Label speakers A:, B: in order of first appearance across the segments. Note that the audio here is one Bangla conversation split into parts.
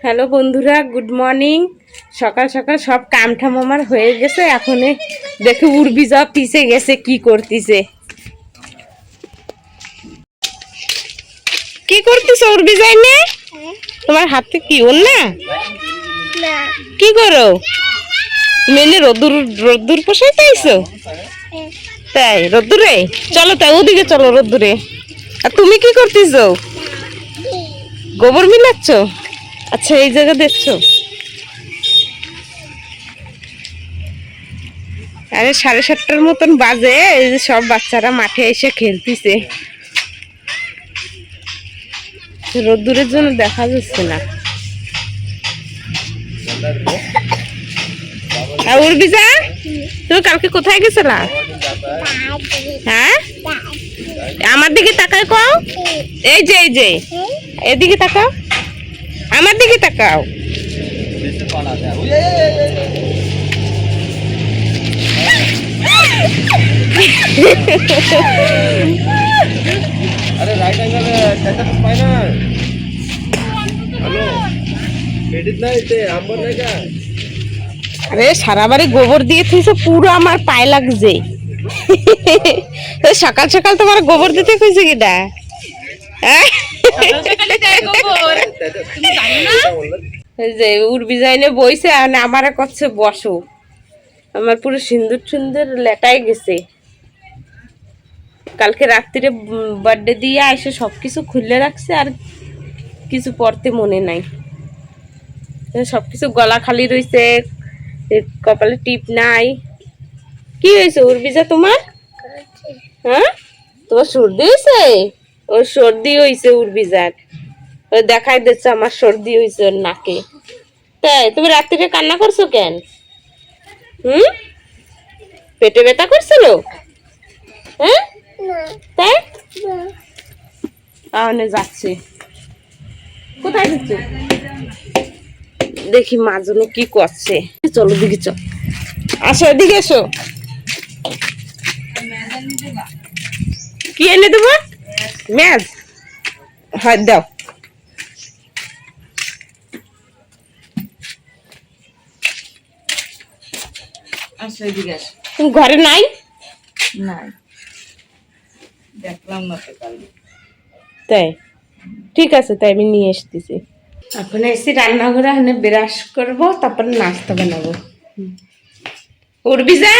A: হ্যালো বন্ধুরা, গুড মর্নিং। সকাল সকাল সব কামঠাম আমার হয়ে গেছে। এখন দেখে উর্বি যা পিছে গেছে, কি করতেছে। কি করতেছ উর্বি যাইনে? তোমার হাতে কি ওর না? কি করো তুমি? এনে রোদ্দুর রোদ্দুর পোষাইতে আইছো? তাই রোদ্দুরে চলো, তাই ওদিকে চলো রোদ্দুরে। আর তুমি কি করতেছ? গোবর মিলাচ্ছ? আচ্ছা, এই জায়গা দেখছো? আরে 7:30টার মতন বাজে। এই যে সব বাচ্চারা মাঠে এসে খেলতেছে। রোদ্দুরের জন্য দেখা যাচ্ছে না। আর উর্বিজা, তুমি কালকে কোথায় গেছিলা? হ্যাঁ, আমার দিকে তাকায় কও। এই যে এই যে এদিকে তাকাও, আমার দিকে তাকাও।
B: अरे राइट एंगल त्याचा पाय ना. हॅलो भेटीत नाही ते आंबर नाही का?
A: আরে সারা বাড়ি গোবর দিয়ে থইছে, পুরো আমার পায়ে লাগছে। সকাল সকাল তোমার গোবর দিতে কইছে কিডা? যে উর্বি যাইনে বইছে আর আমারে করছে বসো। আমার পুরো সিন্দুর সুন্দর লেটাই গেছে। কালকে রাত্রিরে বার্থডে দিয়ে এসে সবকিছু খুলে রাখছে, আর কিছু পড়তে মনে নাই। সবকিছু গলা খালি রয়েছে, কপালে টিপ নাই। কি হয়েছে উর্বিজা তোমার? হ্যাঁ, তোমার সর্দি হয়েছে? ওর সর্দি হয়েছে উর্বিজার। ও দেখাই দিচ্ছে আমার সর্দি হয়েছে ওর নাকে। তাই তুমি রাত্রিরে কান্না করছো কেন? পেটে ব্যথা করছিল? হ্যাঁ, তাই তাহলে যাচ্ছে। কোথায় যাচ্ছে দেখি, মা জন্য কি করছে। চলো দিকে চল, আসো এদিকে এসো। কি এনে দেবো? ম্যাজ? হয় দাও।
C: আসো এদিকে আসো।
A: তুমি ঘরে নাই?
C: নাই, দেখলাম না তো কালকে।
A: তাই ঠিক আছে, তাই আমি নিয়ে এসতেছি। এখন এসে রান্নাঘরে এখানে ব্রাশ করবো, তারপর নাস্তা বানাবো। উঠবি যা।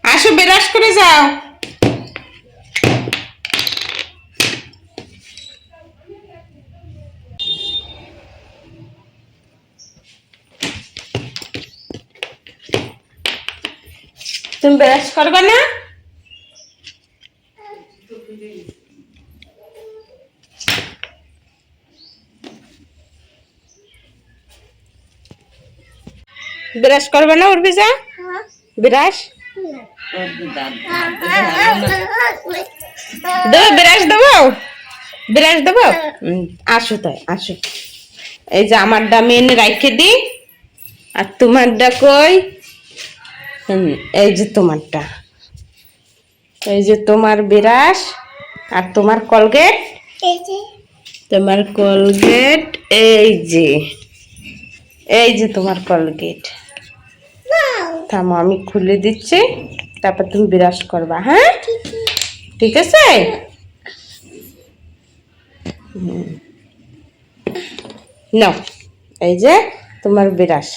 A: আসো ব্রাশ করে যাও। তুমি ব্রাশ করবে না? ব্রাশ করবে না উঠবি যা? ব্রাশ দেবো, ব্রাশ দেবো, ব্রাশ দেবো। আসো তাই আসো। এই যে আমারটা আমি এনে রাখে দিই, আর তোমারটা কই? এই যে তোমারটা, এই যে তোমার ব্রাশ আর তোমার কলগেট। তোমার কলগেট এই যে, এই যে তোমার কলগেট। থামো, আমি খুলে দিচ্ছি, তারপর তুমি ব্রাশ করবা। হ্যাঁ ঠিক আছে। নাও, এই যে তোমার ব্রাশ।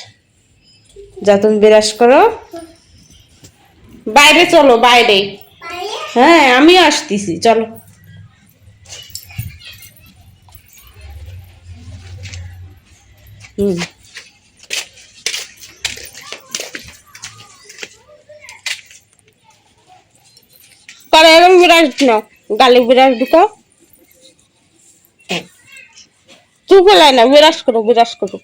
A: যা তুমি ব্রাশ করো। বাইরে চলো, বাইরে। হ্যাঁ, আমি আসতেছি, চলো। পরে এরকম বিরাজ নাও, গালে বিরাজ ঢুকাও। চুপ হলাই না, বিরাজ করো, বিরাজ করো।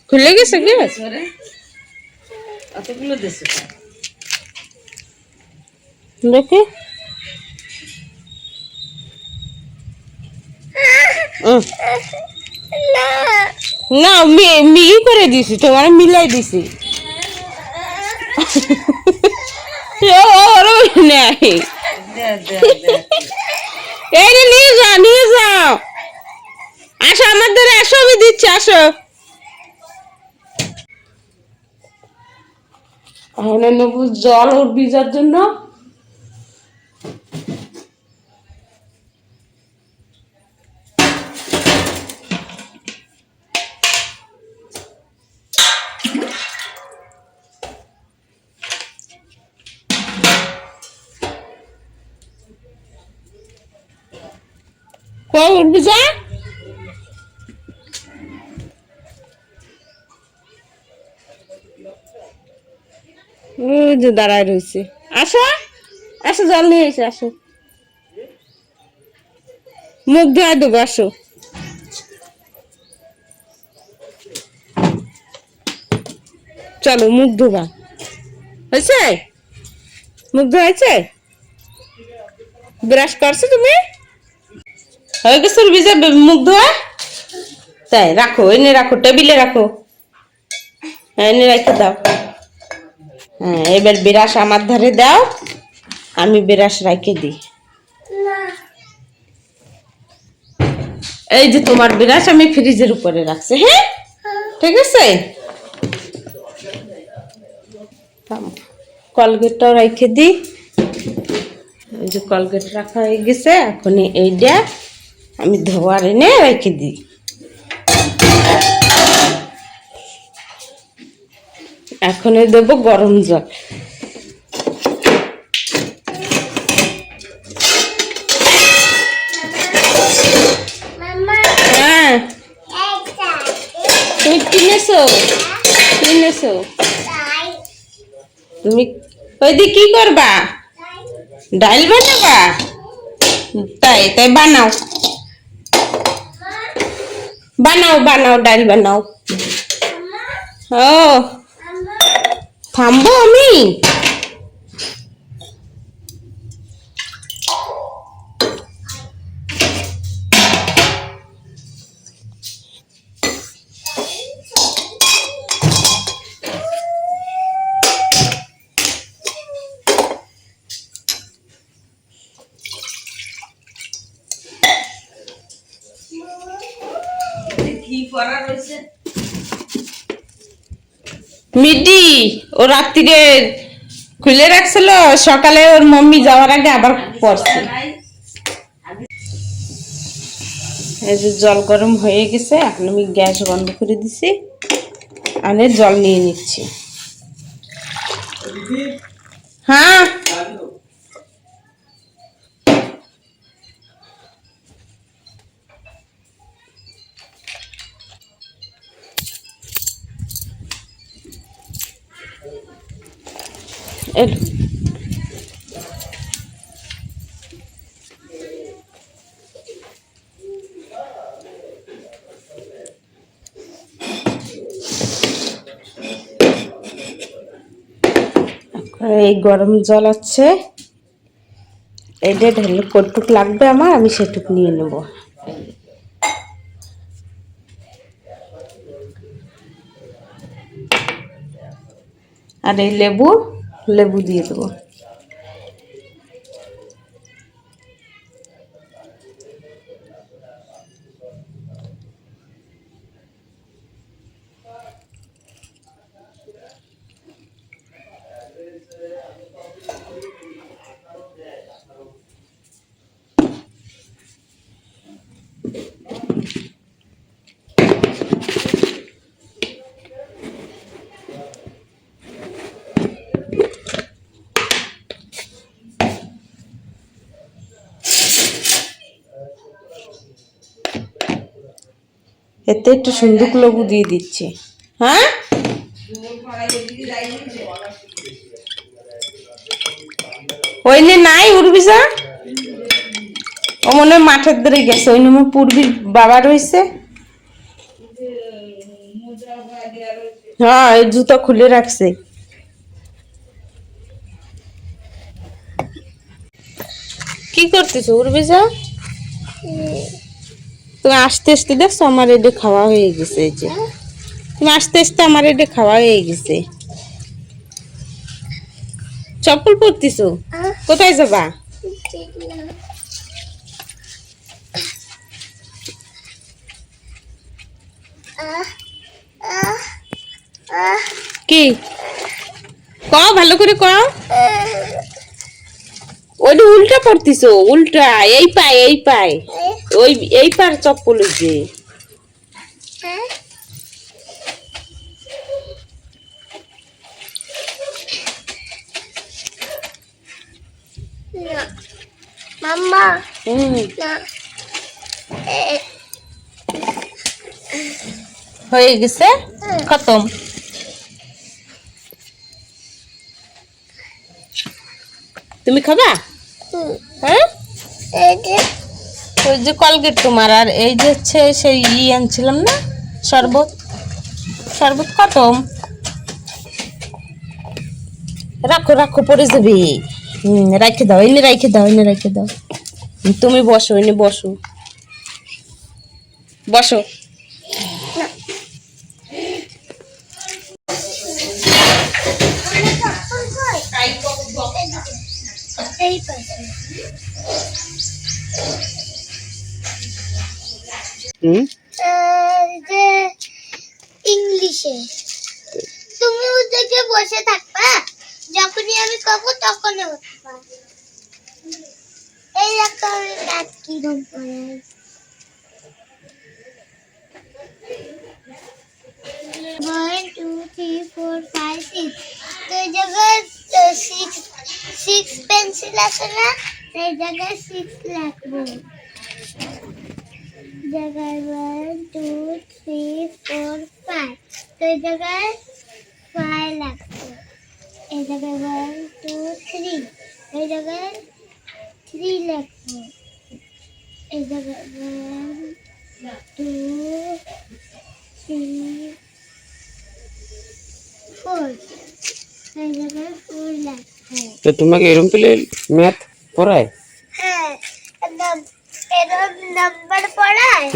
A: খুলে গেছে কি?
C: কতগুলো দেশে
A: দেখি। না মিহি করে দিছি, তোমার মিলাই দিছি। এই রে নিয়ে যাও আসো, আমার ধরে আসো, আমি দিচ্ছি, আসো। এখন নেবো জল ওর ভিজার জন্য। কই ওর ভিজা? ওই যে দাঁড়ায় রয়েছে, আসো আসো, জল নিয়ে এসে আসো, মুখ ধোয়া দেবো, আসো। চলো মুখ ধোবা, হয়েছে? মুখ ধোয়া হয়েছে? ব্রাশ করছো তুমি? হয়ে গেছে ভিজে মুখ ধোয়া? তাই রাখো, এনে রাখো, টেবিলে রাখো, এনে রেখে দাও। হ্যাঁ, এবার বিরাস আমার ধারে দাও, আমি বিরাস রেখে দিই। এই যে তোমার বিরাস আমি ফ্রিজের উপরে রাখছি। হ্যাঁ ঠিক আছে, কলগেটটাও রেখে দিই। এই যে কলগেট রাখা হয়ে গেছে, এখন এইটা আমি ধোয়ার এনে রেখে দিই। এখন দেবো গরম জল। হ্যাঁ, তুমি কিনেছো? কিনেছো তুমি? ওই দিয়ে কি করবা? ডাল বানাবা? তাই তাই বানাও, বানাও বানাও, ডাল বানাও। ও থামবো আমি? মিডি ও রাত্রিরে খুলে রাখছিল, সকালে ওর মাম্মি যাওয়ার আগে আবার পড়ছে। এই যে জল গরম হয়ে গেছে, এখন আমি গ্যাস বন্ধ করে দিছি, আনে জল নিয়ে নিচ্ছি। হ্যাঁ এই গরম জল আছে, এটা ঢেলে কতটুক লাগবে আমার, আমি সেটুক নিয়ে নেব। আর এই লেবু, লেবু দিয়ে দেবো। এতে একটু সুন্দর লেবু দিয়ে দিচ্ছি। হ্যাঁ ওই নে নাই উর্বিসা, ও মনে হয় মাঠের ধারে গেছে, ওই নামে পূর্বীর বাবা রয়েছে। হ্যাঁ এই জুতো খুলে রাখছে। কি করতেছো উর্বিসা? তুমি আস্তে আস্তে দেখছো আমার এটা খাওয়া হয়ে গেছে। এই যে তুমি আস্তে আস্তে আমার এটা খাওয়া হয়ে গেছে। চপ্পল পরতিছো, কোথায় যাবা? কি কও, ভালো করে কও। ওইটা উল্টা পড়তিছো, উল্টা। এই পায় এই পায়, ওই এই পার চপ্পল যে।
D: মাম্মা
A: হয়ে গেছে, খতম। তুমি খাবা? হ্যাঁ, ওই যে কলগেট তোমার, আর এই যে হচ্ছে সেই আনছিলাম না, শরবত। শরবত খতম। রাখো রাখো, পড়ে যাবে। রাখে দাও, এনে রাখে দাও, এনে রাখে দাও। তুমি বসো, এনে বসো, বসো।
D: ইংলিশে তুমি ওদিকে বসে থাকবা, যখনই আমি কব তখনই উঠবা। এই একটা ম্যাথ কি রকম করে 1 2 3 4 5 6 তো এই জায়গায় 6 পেন্সিল আছে না, এই জায়গায় 6 লিখবো। জায়গায় 1 2 3 4 5 তো এই জায়গায় 5 লিখবো। এই জায়গায় 1 2 3 এই জায়গায় 3 লিখবো। এই জায়গায় 1 2 3 4 এই জায়গায় 4 লিখবো।
B: তো তোমাকে এরকম পেলে ম্যাথ পড়ায়?
D: হ্যাঁ, এরকম নাম্বার পড়ায়।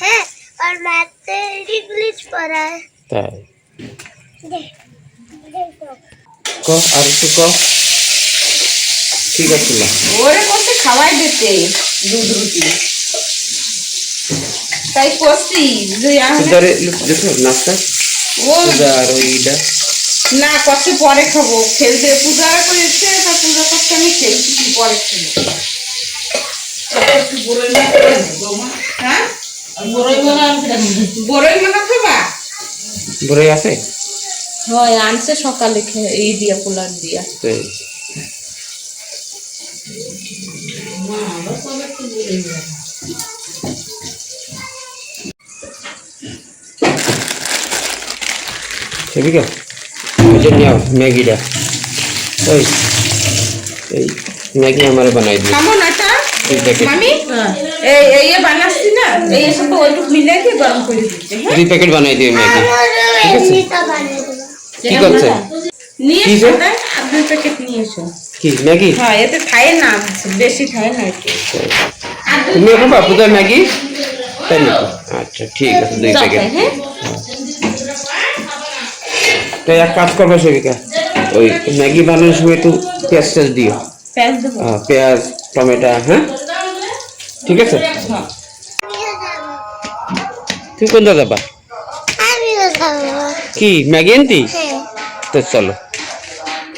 D: হ্যাঁ, আর ম্যাথে ইংলিশ পড়ায়।
B: তাই
D: দেখো
B: ক আর একটু ক। ঠিক আছে না,
A: ওরে করতে খাওয়াই দিতে দুধ রুটি, তাই করছি যে
B: ধরে দেখো নাস্তা
A: ও
B: আর ওইটা
A: না করতে পরে খাবো। খেলতে পূজা করেছে, তা পূজা করতে আমি খেলছি, কি পরে খাবো। হ্যাঁ, বড়ই মানা খাবা?
B: বড়ই আছে?
A: হয়, আনছে সকালে, এই দিয়া পোলার দিয়া।
B: তাই সেবিকা এটা নিয়ে আও ম্যাগিটা। ওই এই ম্যাগি আমারে বানাই দিও।
A: খাবো না এটা
B: এই প্যাকেট
A: মামি, এই এই বানাচ্ছি না, এই সাথে ওইটুকু মিলে কি গরম করে দিচ্ছে। হ্যাঁ,
B: 2 প্যাকেট বানাই দিও ম্যাগি।
D: এমনিটা বানিয়ে দেবো।
B: কি করছে?
A: নিয়ে
B: কি
A: এসো,
B: যে?
A: আর 2 প্যাকেট নিয়ে এসো।
B: কি ম্যাগি?
A: হ্যাঁ, এতে খায় না, বেশি খায় না একটু।
B: তুমি এখন বাপুদার ম্যাগি তাই নাকি? আচ্ছা ঠিক আছে, 2 প্যাকেট।
A: হ্যাঁ,
B: তো এক কাজ করবে সেবিকা, ওই ম্যাগি বানানোর সময় একটু পেঁয়াজ টেয়াজ দিও।
A: পেঁয়াজ দেবো।
B: পেঁয়াজ টমেটো, হ্যাঁ ঠিক আছে। তুমি কোন যাবা?
D: আমিও খাবো।
B: কি ম্যাগি আনতি?
D: হ্যাঁ,
B: তো চলো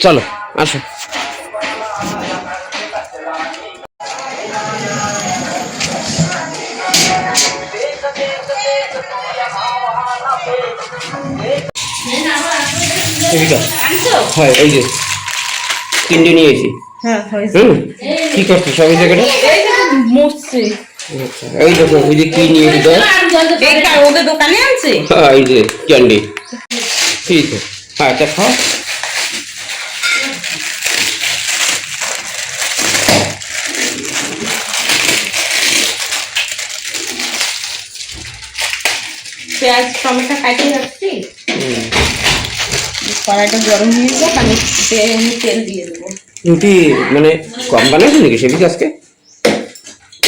B: চলো আসো। সেবিকা হয় এই যে 3টে নিয়ে এসি।
A: হ্যাঁ, হয়েছে।
B: কি করছো সব এই জায়গাটা?
A: এই যে মরছে।
B: আচ্ছা, এই দেখো ওই যে কি নিয়ে এসি দাও।
A: এইটা ওদের দোকানে আনছে।
B: এই যে ক্যান্ডি, ঠিক আছে। হ্যাঁ এটা খাও।
A: পেঁয়াজ টমেটো কাটিয়ে রাখছি, কড়াইটা গরম হয়ে যাক, আমি তেল দিয়ে দেবো।
B: রুটি মানে কম বানাইছো নাকি সেবিকা আজকে?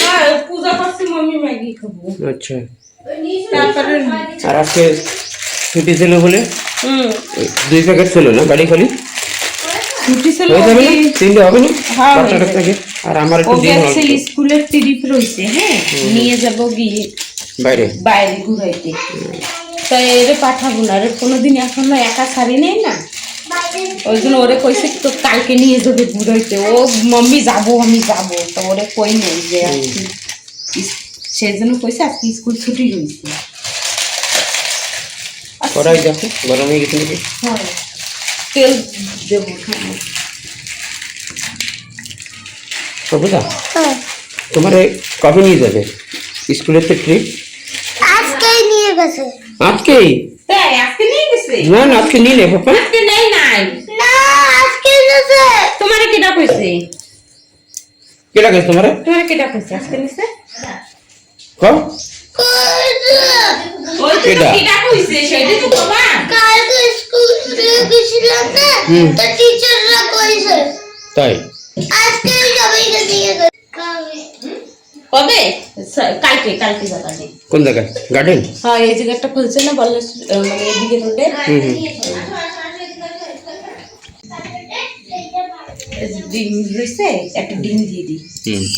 A: হ্যাঁ, পূজা করছি মম্মি ম্যাগি। ম্যাগি খাবো।
B: আচ্ছা,
A: তারপরে
B: আর আজকে ছুটি ছিল বলে
A: হুম
B: 2 প্যাকেট ছিল না বাড়ি খালি
A: ছুটি ছিল
B: হয়ে যাবে না? 3টে হবে না?
A: হ্যাঁ, হয়ে
B: বাচ্চাটার
A: যাবে।
B: থেকে আর আমার
A: ও
B: একটু দিন
A: গেছে স্কুলের ট্রিপ রয়েছে, হ্যাঁ নিয়ে যাবো গিয়ে
B: বাইরে।
A: বাইরে ঘুরাইতে, তাই এরে পাঠাবো না, এর কোনোদিন এখনো একা ছাড়ি নেই না, ওই জন্য ওরে কইছে তো কালকে নিয়ে যাবে ঘুরাইতে। ও মাম্মি যাবো আমি যাবো, তো ওরে কই নেই যে আজকে সেই জন্য কইছে আজকে স্কুল ছুটি রয়েছে।
B: কড়াই দেখো গরম হয়ে গেছে নাকি?
A: হ্যাঁ তেল দেবো, হ্যাঁ
B: সবুজা
D: হ্যাঁ
B: তোমার কবে নিয়ে যাবে স্কুলের তো ট্রিপ?
D: আজকেই নিয়ে গেছে।
B: আজকেই?
A: তাই আজকে নিয়ে গেছে?
B: না না আজকে নিয়ে নে পাপা।
A: আজকে নেই নাই,
D: না আজকে গেছে।
A: তোমারে কেটা কইছে?
B: কে লাগে তোমার?
A: তোমারে কেটা কইছে আজকে নিছে?
B: কও
A: ওই তো
B: কেডা?
A: কেটা কইছে সেটাই তো বাবা।
D: কালকে স্কুলে গেছিলাম না, তো টিচাররা কইছে
B: তাই?
D: আজকে সবাই নিয়ে গেছে।
A: কবে? কালকে, কালকে যাবে।
B: কোন জায়গায়? গার্ডেন?
A: হ্যাঁ এই জায়গাটা খুলছে না বললে, মানে এদিকে রোডে ডিম রয়েছে, একটা ডিম দিয়ে দিই,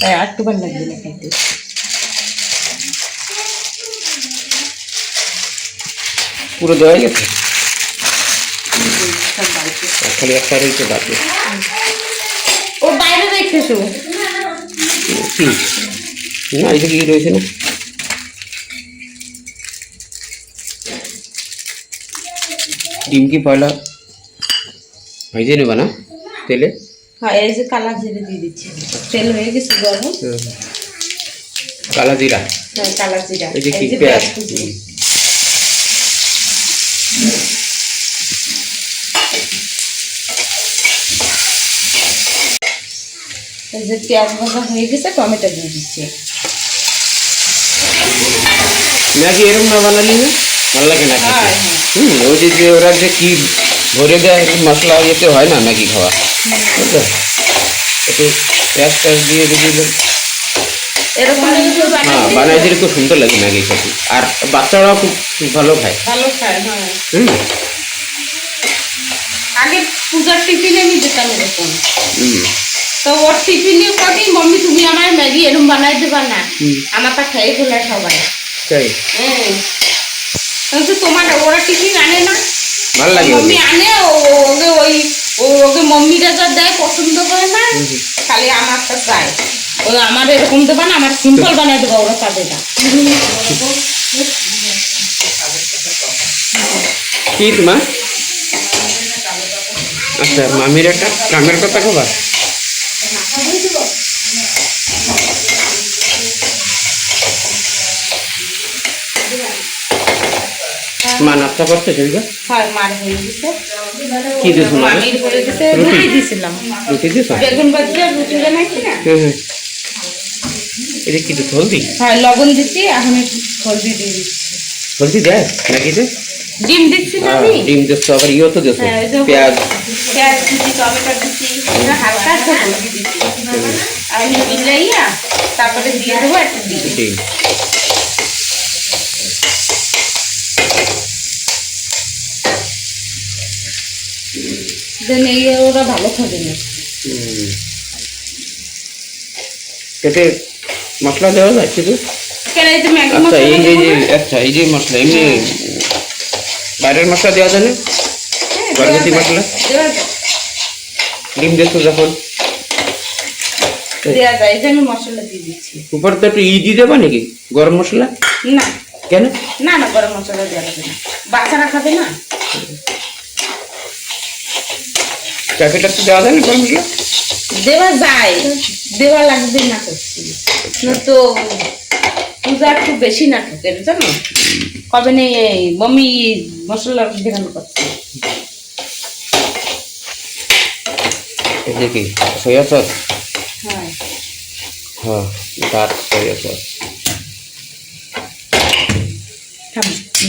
A: তাই আর একটু ভালো লাগবে না খেতে।
B: পুরো দেওয়া গেছে?
A: সব বাড়িতে।
B: আর খালি একটা রয়েছে বাকি।
A: ও বাইরে রেখেছো?
B: কি না এটা কি রয়েছে না? ডিম কি পয়লা ভেজে নেবা না তেলে?
A: হ্যাঁ এই যে কালা জিরে দিয়ে দিচ্ছি, তেল হয়ে গেছে গরম।
B: কালা জিরা,
A: হ্যাঁ কালা জিরা,
B: এই যে কি
A: এই যে
B: পেঁয়াজ।
A: পেঁয়াজ কুচি। এই যে পেঁয়াজ ভাজা হয়ে গেছে, টমেটো দিয়ে দিচ্ছি।
B: ম্যাগি এরকম না বানালি না ভালো লাগে না খেতে।
A: হ্যাঁ,
B: ওই যে ওরা যে কি ভরে দেয় এরকম মশলা ইয়েতে হয় না ম্যাগি খাওয়া, বুঝলো? একটু পেঁয়াজ টেয়াজ দিয়ে যদি
A: এরকম যদি
B: হ্যাঁ বানাই দিলে খুব সুন্দর লাগে ম্যাগি খেতে, আর বাচ্চারাও খুব ভালো খায়।
A: ভালো খায়। হ্যাঁ
B: হুম
A: আগে পূজার টিফিনে আমি যেতাম এরকম,
B: হুম
A: তো ওর টিফিনে কটি মাম্মি তুমি আমার ম্যাগি এরকম বানাই দেবা না, আমারটা খেয়ে ফেলে সবাই।
B: তাই
A: হ্যাঁ কিন্তু তোমার ওরা টিফিন আনে না,
B: ভালো লাগে
A: মাম্মি আনে ওকে ওই ওকে মাম্মিরা যা দেয় পছন্দ করে না, খালি আমারটা চাই। ওই আমার এরকম দেবা না, আমার সিম্পল বানাই দেবো, ওরা চাবে না।
B: কি তোমার? আচ্ছা মামির একটা কামের কথা খবর। মা নাস্তা করছে চলবে?
A: হয় মার হয়ে গেছে,
B: কি দিয়েছো মাকে?
A: মামির হয়ে গেছে,
B: রুটি?
A: রুটি দিয়েছিলাম,
B: রুটি দিয়েছো?
A: বেগুন ভাজা রুটি বানাইছি না।
B: হ্যাঁ এটা কি দিচ্ছ? হলদি?
A: হ্যাঁ লবণ দিচ্ছি, এখন একটু হলদি দিয়ে দিচ্ছি,
B: হলদি দেয় নাকিতে?
A: ডিম দিচ্ছি না আমি।
B: ডিম দিচ্ছ আবার ইয়েও তো দিচ্ছ
A: হ্যাঁ, এই যে
B: পেঁয়াজ।
A: পেঁয়াজ দিচ্ছি, টমেটো দিচ্ছি, এটা হালকা একটা হলদি দিচ্ছি, আমি মিলাইয়া তারপরে দিয়ে দেবো একটা ডিম।
B: ডিম
A: দেন এই ওরা ভালো খাবে না।
B: এতে মশলা দেওয়া যায় শুধু?
A: কেন এই যে ম্যাগি
B: আচ্ছা
A: মশলা
B: এই যে
A: দেবো না?
B: আচ্ছা এই যে মশলা এমনি বাইরের মশলা দেওয়া যায় না?
A: হ্যাঁ,
B: ঘরগতি
A: দেওয়া যায়,
B: মশলা?
A: দেওয়া যায়,
B: ডিম দিচ্ছ যখন
A: দেওয়া যায়, এই যে আমি মশলা দিয়ে দিচ্ছি।
B: উপর তো একটু দিয়ে দেবা নাকি গরম মশলা?
A: না
B: কেন?
A: না না গরম মশলা দেওয়া যাবে না, বাচ্চারা খাবে না।
B: প্যাকেট তো দেওয়া যায় না গরম মশলা?
A: দেওয়া যায়, দেওয়া লাগবে না করছি না তো, পূজা একটু বেশি নাটকের জানো, কবে নেই এই মম্মি মশলা ঘেরানো করছে।
B: এই যে কি সয়া সস?
A: হ্যাঁ
B: হ্যাঁ ডার্ক সয়া সস।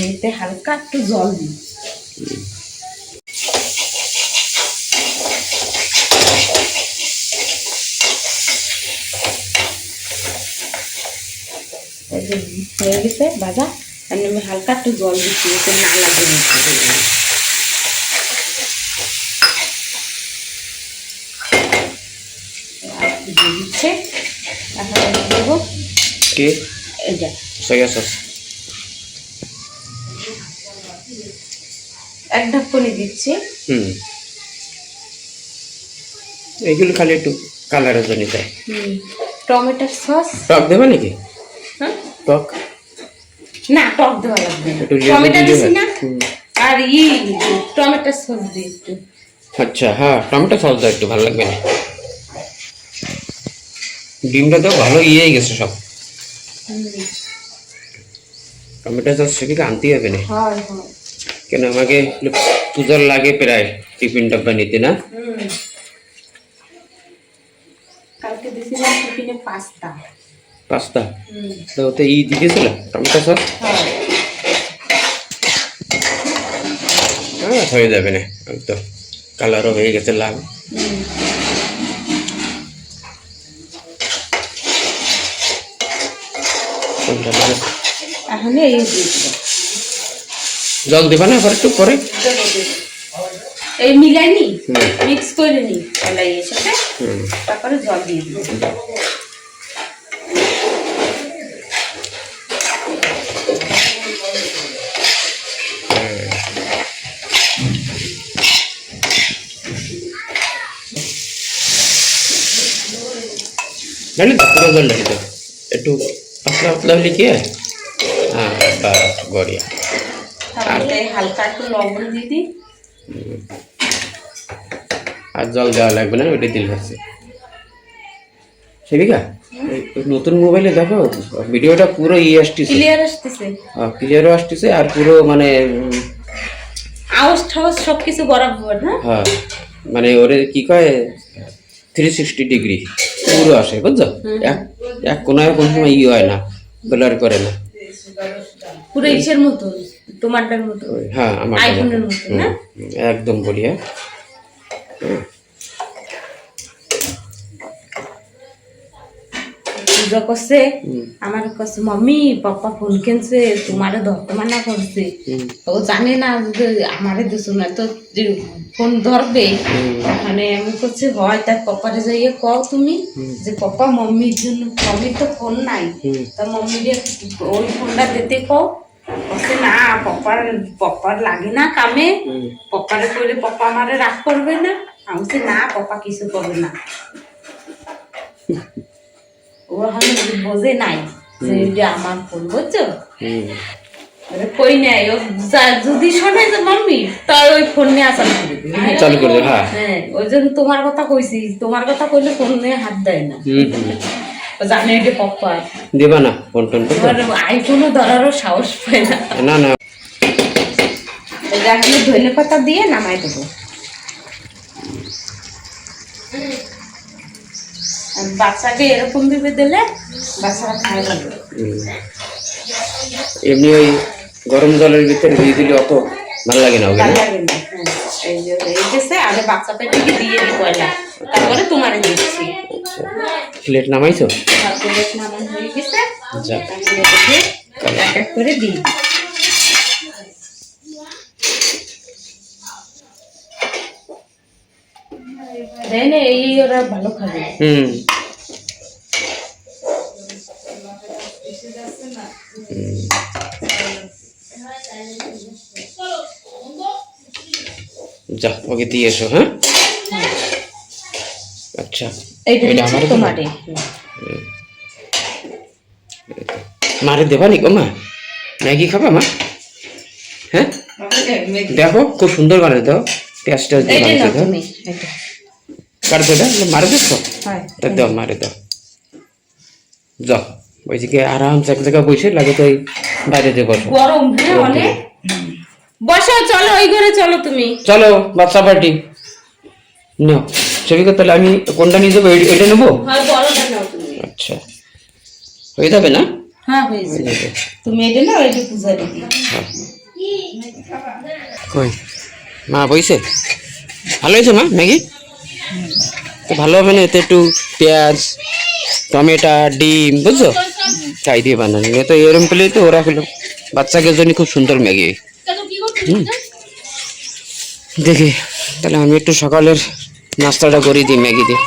A: এতে হালকা একটু জল দিই, এই যে যে হয়ে গেছে ভাজা, আমি হালকা একটু জল দিচ্ছি যাতে না লাগে নিচে। দিয়ে দিচ্ছে, এখন আমি দেবো
B: কি
A: এটা
B: সয়া সস?
A: এক ঢাকনি দিচ্ছি।
B: এইগুলো খালি একটু কালারের জন্য দেয়।
A: টমেটোর সস।
B: টক দেবে নাকি?
A: হ্যাঁ,
B: টক
A: না টক দেওয়া লাগবে না,
B: একটু
A: টমেটো দিছি না,
B: হুম।
A: আর টমেটোর সস দিই একটু।
B: আচ্ছা, হ্যাঁ টমেটো সস দাও, একটু ভালো লাগবে না। ডিমটা তো ভালো ইয়ে গেছে সব। টমেটো সস সেদিকে আনতেই হবে না,
A: হয় হয়।
B: কেন আমাকে পূজার লাগে প্রায় টিফিন ডাব্বা নিতে না।
A: কালকে দিছিলাম টিফিনে পাস্তা।
B: পাস্তা তো ওতে ই দিয়েছিল টমেটো সস। হ্যাঁ হয়ে যাবে না, তো কালারও হয়ে গেছে লাল।
A: এখন এই দিয়ে দিবো।
B: জল দেবা না আবার একটু পরে?
A: এই মিলাইনি, মিক্স করে নি এলাই এর সাথে, তারপরে জল দিয়ে দিব।
B: डाली दो, पूरा जल डाली दो, একটু পাতলা পাতলা হলে কি হয়? হ্যাঁ বাস বড়িয়া।
A: তাহলে হালকা একটু লবণ দিয়ে দিই।
B: আর জল দেওয়া লাগবে না, ওইটা দিলে হচ্ছে। সেবিকা নতুন মোবাইলে দেখো ভিডিওটা পুরো ই আসতেছে,
A: ক্লিয়ার আসতেছে,
B: ক্লিয়ারও আসতেছে, আর পুরো মানে
A: আওয়াজ ঠাওয়াজ সবকিছু বরাবর না।
B: হ্যাঁ মানে ওরে কি কয় 360 ডিগ্রি পুরো আসে, বুঝছো? এক কোনায় কোনো সময় ই হয় না, ব্লার করে না,
A: পুরো ইসের মতো, তোমারটার মতো।
B: হ্যাঁ আমার
A: আইফোনের মতো না,
B: একদম বলিয়া।
A: পূজা করছে, আমার কাছে মাম্মি পাপা ফোন কিনছে, তোমারে ধরতে মানা করছে, ও জানে না যে আমারে দিছো না তো ফোন ধরবে। ওখানে আমি করছি হয় তার পাপারে যাইয়ে কও তুমি যে পাপা মাম্মির জন্য, মাম্মির তো ফোন নাই, তা মাম্মির ওই ফোনটা দিতে কও। বলছে না পপার লাগে না কামে, পপারে কইলে পপা আমারে রাগ করবে না। আমি বলছি না পপা কিছু করবে না। ও এখন বোঝে নাই যে এটা আমার ফোন, বুঝছো? কই নাই ও যদি শোনে যে মাম্মি তার ওই ফোন নিয়ে চালু করে দিবে,
B: চালু করে দেবে।
A: হ্যাঁ ওই জন্য তোমার কথা কইছি, তোমার কথা কইলে ফোন নিয়ে হাত দেয় না, জানে এটা পপা
B: দেবা না ফোন টোন তো।
A: আইফোনও ধরারও সাহস পায় না।
B: না না
A: এখন ধনে পাতা দিয়ে নামাই দেবো। বাচ্চাকে এরকম ভেবে দিলে বাচ্চারা খায় না।
B: এমনি ওই গরম জলের ভিতরে দিয়ে দিলে অত ভালো লাগে না, ওকে
A: ভালো লাগে না। এই যে এই গেছে, আগে বাচ্চা পেটে দিয়ে দিই পয়লা, তারপরে তোমারে দিচ্ছি।
B: প্লেট নামাইছো?
A: প্লেট নামান হয়ে গেছে,
B: যা
A: এক এক করে দিই। দেয় না, এই ওরা ভালো খাবে।
B: যা ওকে দিয়ে এসো। হ্যাঁ আচ্ছা
A: এইটা আমার তোমারে
B: মারে দেবা নি গো মা? ম্যাগি খাবা মা? হ্যাঁ দেখো খুব সুন্দর বানাই দাও, পেঁয়াজ টেয়াজ দিয়ে বানাই দাও। কাটতে দাও, মারে দেখো, দাও মারে দাও। যাও ওইদিকে আরামসে এক জায়গায় বসে লাগে তো বাইরে দিয়ে বসো,
A: গরম হ্যাঁ অনেক। বসো, চলো ওই ঘরে চলো, তুমি
B: চলো বাচ্চা পার্টি নাও। সেবিকা তাহলে আমি কোনটা নিয়ে যাবো? এটা নেবো? আচ্ছা হয়ে যাবে না?
A: হ্যাঁ হয়েছে, তুমি এটা নাও, এটা পূজা দিবি।
B: কই মা বইছে? ভালো হয়েছে মা ম্যাগি? তো ভালো হবে না, এতে একটু পেঁয়াজ টমেটো ডিম, বুঝছো? চাই দিয়ে বানানো তো এরম পেলেই তো ওরা পেলো বাচ্চাকে জন্য খুব সুন্দর ম্যাগি দেখি তাহলে আমি একটু সকালের নাস্তাটা করে দিই ম্যাগি দিয়ে